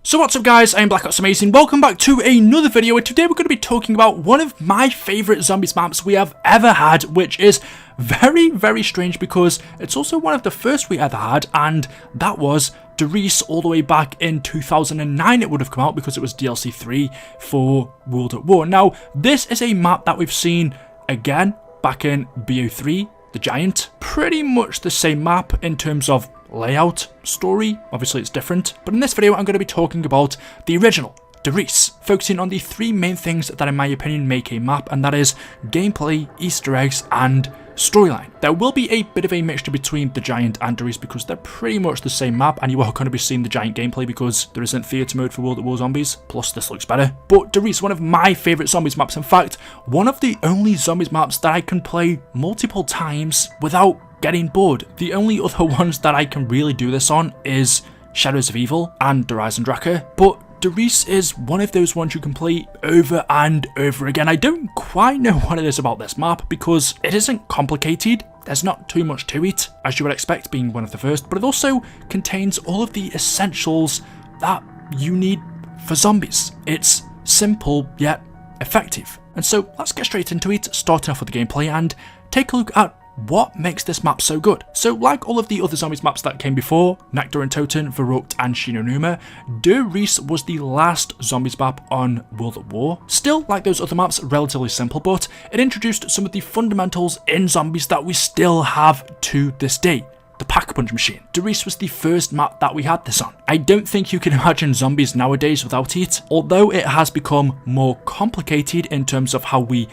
So what's up guys, I'm BlackOpsAmazing, welcome back to another video, and today we're going to be talking about one of my favourite zombies maps we have ever had, which is very strange because it's also one of the first we ever had, and that was Doris. All the way back in 2009 it would have come out because it was DLC 3 for World at War. Now this is a map that we've seen again back in BO3, the Giant. Pretty much the same map in terms of layout, story, obviously it's different, but in this video I'm going to be talking about the original Doris, focusing on the three main things that in my opinion make a map, and that is gameplay, Easter eggs and storyline. There will be a bit of a mixture between the Giant and Doris because they're pretty much the same map, and you are going to be seeing the Giant gameplay because there isn't theatre mode for World at War zombies, plus this looks better. But Doris, one of my favourite zombies maps, in fact one of the only zombies maps that I can play multiple times without getting bored. The only other ones that I can really do this on is Shadows of Evil and Horizon Draka, but Doris is one of those ones you can play over and over again. I don't quite know what it is about this map because it isn't complicated, there's not too much to it, as you would expect being one of the first, but it also contains all of the essentials that you need for zombies. It's simple yet effective. And so let's get straight into it, starting off with the gameplay and take a look at what makes this map so good. So like all of the other zombies maps that came before, Nectar and Toten, Verrucht and Shinonuma, Doris was the last zombies map on World at War. Still, like those other maps, relatively simple, but it introduced some of the fundamentals in zombies that we still have to this day. The Pack-a-Punch machine. Doris was the first map that we had this on. I don't think you can imagine zombies nowadays without it, although it has become more complicated in terms of how we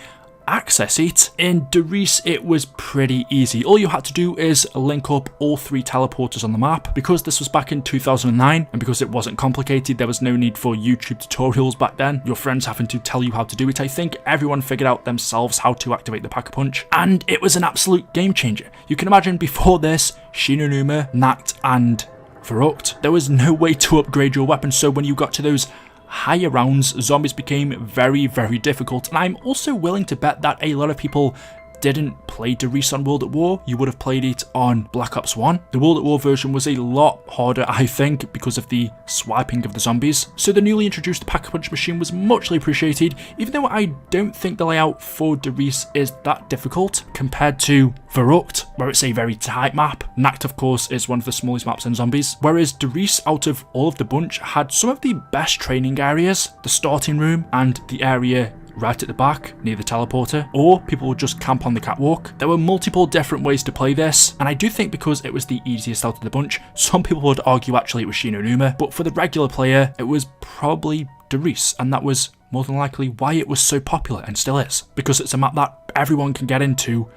access it. In Doris it was pretty easy. All you had to do is link up all three teleporters on the map. Because this was back in 2009 and because it wasn't complicated, there was no need for YouTube tutorials back then, your friends having to tell you how to do it. I think everyone figured out themselves how to activate the Pack-a-Punch, and it was an absolute game changer. You can imagine before this, Shinonuma, Nacht and Verrucht, there was no way to upgrade your weapon, so when you got to those higher rounds, zombies became very difficult. And I'm also willing to bet that a lot of people didn't play Doris on World at War. You would have played it on Black Ops 1. The World at War version was a lot harder, I think, because of the swiping of the zombies. So the newly introduced Pack-a-Punch machine was muchly appreciated, even though I don't think the layout for Doris is that difficult compared to Verrucht, where it's a very tight map. Nacht, of course, is one of the smallest maps in zombies, whereas Doris, out of all of the bunch, had some of the best training areas, the starting room and the area right at the back near the teleporter, or people would just camp on the catwalk. There were multiple different ways to play this, and I do think because it was the easiest out of the bunch, some people would argue actually it was Shinonuma, but for the regular player it was probably Doris, and that was more than likely why it was so popular and still is, because it's a map that everyone can get into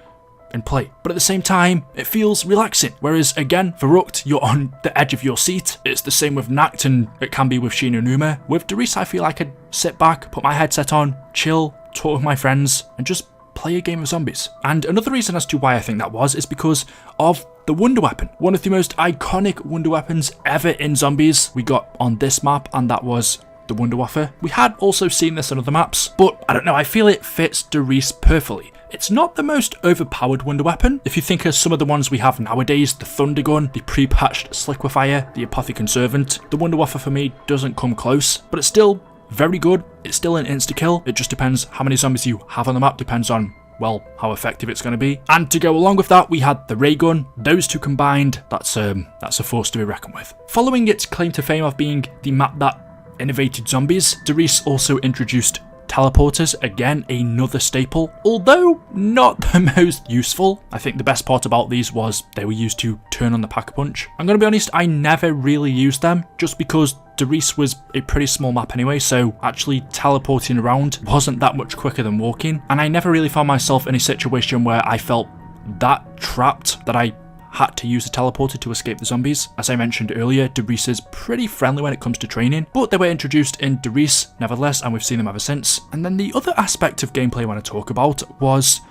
and play. But at the same time, it feels relaxing. Whereas again, Verrucht, you're on the edge of your seat. It's the same with Nacht and it can be with Shinonuma. With Doris, I feel I could sit back, put my headset on, chill, talk with my friends, and just play a game of zombies. And another reason as to why I think that was is because of the wonder weapon. One of the most iconic wonder weapons ever in zombies we got on this map, and that was the Wunderwaffe. We had also seen this on other maps, but I don't know, I feel it fits Doris perfectly. It's not the most overpowered wonder weapon. If you think of some of the ones we have nowadays, the Thunder Gun, the pre-patched Sliquifier, the Apothecon Servant, the Wunderwaffe for me doesn't come close, but it's still very good. It's still an insta-kill. It just depends how many zombies you have on the map, depends on, well, how effective it's going to be. And to go along with that, we had the Ray Gun. Those two combined, that's a force to be reckoned with. Following its claim to fame of being the map that innovated zombies, Doris also introduced teleporters, again another staple, although not the most useful. I think the best part about these was they were used to turn on the Pack-a-Punch. I'm going to be honest, I never really used them just because Doris was a pretty small map anyway, so actually teleporting around wasn't that much quicker than walking, and I never really found myself in a situation where I felt that trapped that I had to use a teleporter to escape the zombies. As I mentioned earlier, Doris is pretty friendly when it comes to training, but they were introduced in Doris nevertheless, and we've seen them ever since. And then the other aspect of gameplay I want to talk about was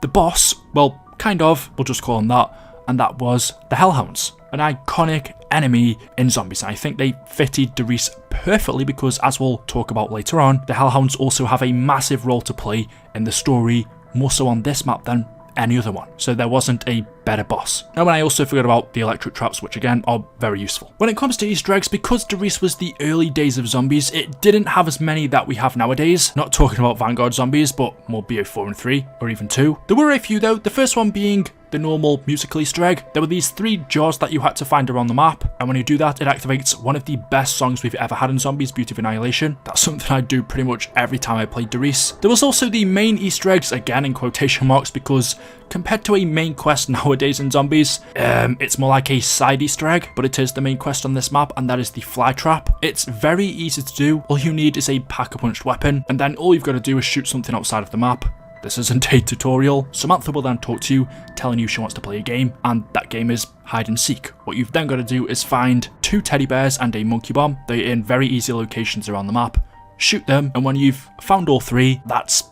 the boss, well, kind of, we'll just call him that, and that was the Hellhounds, an iconic enemy in zombies. And I think they fitted Doris perfectly because, as we'll talk about later on, the Hellhounds also have a massive role to play in the story, more so on this map than any other one. So there wasn't a better boss. And I also forgot about the electric traps, which again are very useful. When it comes to Easter eggs, because Derice was the early days of zombies, it didn't have as many that we have nowadays. Not talking about Vanguard zombies, but more BO4 and 3, or even 2. There were a few though, the first one being the normal musical Easter egg. There were these 3 jars that you had to find around the map, and when you do that, it activates one of the best songs we've ever had in zombies, Beauty of Annihilation. That's something I do pretty much every time I play Derice. There was also the main Easter eggs, again in quotation marks, because compared to a main quest nowadays in zombies, it's more like a side Easter egg, but it is the main quest on this map, and that is the fly trap. It's very easy to do. All you need is a pack-a-punched weapon, and then all you've got to do is shoot something outside of the map. This isn't a tutorial. Samantha will then talk to you, telling you she wants to play a game, and that game is hide and seek. What you've then got to do is find 2 teddy bears and a monkey bomb. They're in very easy locations around the map. Shoot them, and when you've found all 3, that's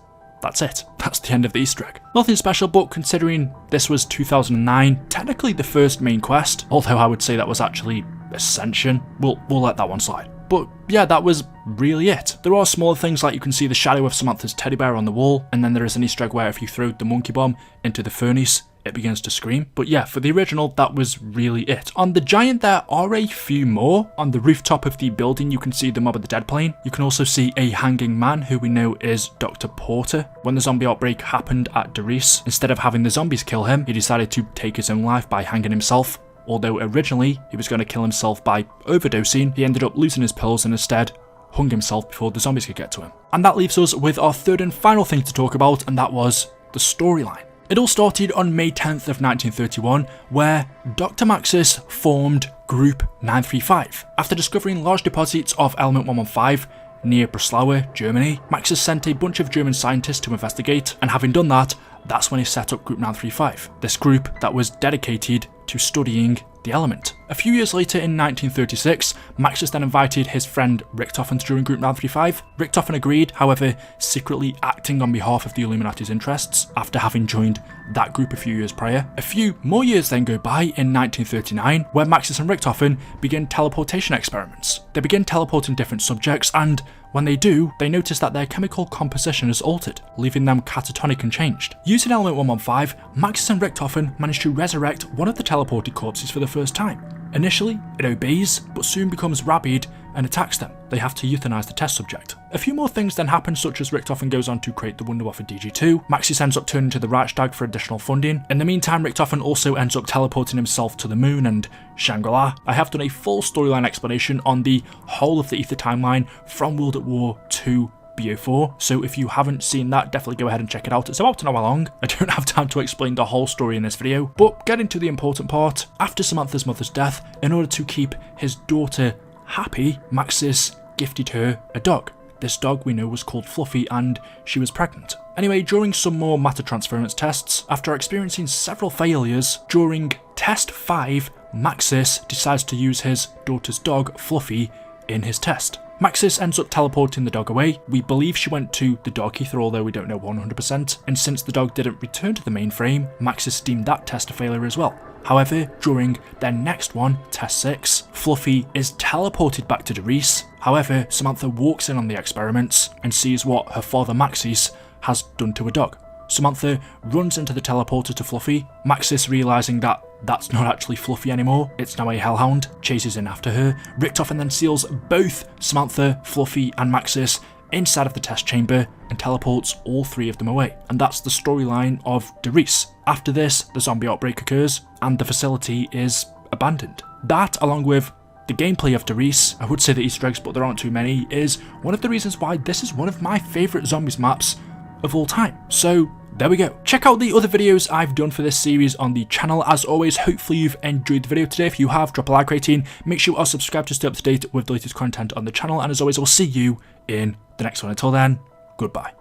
it. That's the end of the Easter egg. Nothing special, but considering this was 2009, technically the first main quest, although I would say that was actually Ascension. We'll let that one slide. But yeah, that was really it. There are smaller things like you can see the shadow of Samantha's teddy bear on the wall, and then there is an Easter egg where if you throw the monkey bomb into the furnace, it begins to scream. But yeah, for the original, that was really it. On the giant, there are a few more. On the rooftop of the building, you can see the Mob of the Dead plane. You can also see a hanging man who we know is Dr. Porter. When the zombie outbreak happened at Derice, instead of having the zombies kill him, he decided to take his own life by hanging himself. Although originally he was going to kill himself by overdosing, he ended up losing his pills and instead hung himself before the zombies could get to him. And that leaves us with our third and final thing to talk about, and that was the storyline. It all started on May 10th of 1931, where Dr. Maxis formed Group 935. After discovering large deposits of element 115 near Breslau, Germany, Maxis sent a bunch of German scientists to investigate, and having done that, that's when he set up Group 935, this group that was dedicated to studying the element. A few years later in 1936, Maxis then invited his friend Richtofen to join Group 935. Richtofen agreed, however, secretly acting on behalf of the Illuminati's interests after having joined that group a few years prior. A few more years then go by in 1939, where Maxis and Richtofen begin teleportation experiments. They begin teleporting different subjects, and when they do, they notice that their chemical composition is altered, leaving them catatonic and changed. Using element 115, Maxis and Richtofen manage to resurrect one of the teleported corpses for the first time. Initially, it obeys, but soon becomes rabid and attacks them. They have to euthanize the test subject. A few more things then happen, such as Richtofen goes on to create the Wunderwaffe DG2, Maxis ends up turning to the Reichstag for additional funding. In the meantime, Richtofen also ends up teleporting himself to the moon and Shangri-La. I have done a full storyline explanation on the whole of the Ether timeline from World at War to BO4, so if you haven't seen that, definitely go ahead and check it out. It's about an hour long. I don't have time to explain the whole story in this video, but getting to the important part, after Samantha's mother's death, in order to keep his daughter happy, Maxis gifted her a dog. This dog we know was called Fluffy, and she was pregnant. Anyway, during some more matter transference tests, after experiencing several failures, during test 5, Maxis decides to use his daughter's dog, Fluffy, in his test. Maxis ends up teleporting the dog away. We believe she went to the dog ether, although we don't know 100%, and since the dog didn't return to the mainframe, Maxis deemed that test a failure as well. However, during their next one, test 6, Fluffy is teleported back to Derice. However, Samantha walks in on the experiments and sees what her father Maxis has done to a dog. Samantha runs into the teleporter to Fluffy. Maxis, realising that that's not actually Fluffy anymore, it's now a hellhound, chases in after her. Richtofen then seals both Samantha, Fluffy and Maxis inside of the test chamber and teleports all 3 of them away. And that's the storyline of Derice. After this, the zombie outbreak occurs and the facility is abandoned. That, along with the gameplay of Derice, I would say the Easter eggs, but there aren't too many, is one of the reasons why this is one of my favourite zombies maps of all time. So there we go. Check out the other videos I've done for this series on the channel. As always, hopefully you've enjoyed the video today. If you have, drop a like rating. Make sure you are subscribed to stay up to date with the latest content on the channel. And as always, I'll see you in the next one. Until then, goodbye.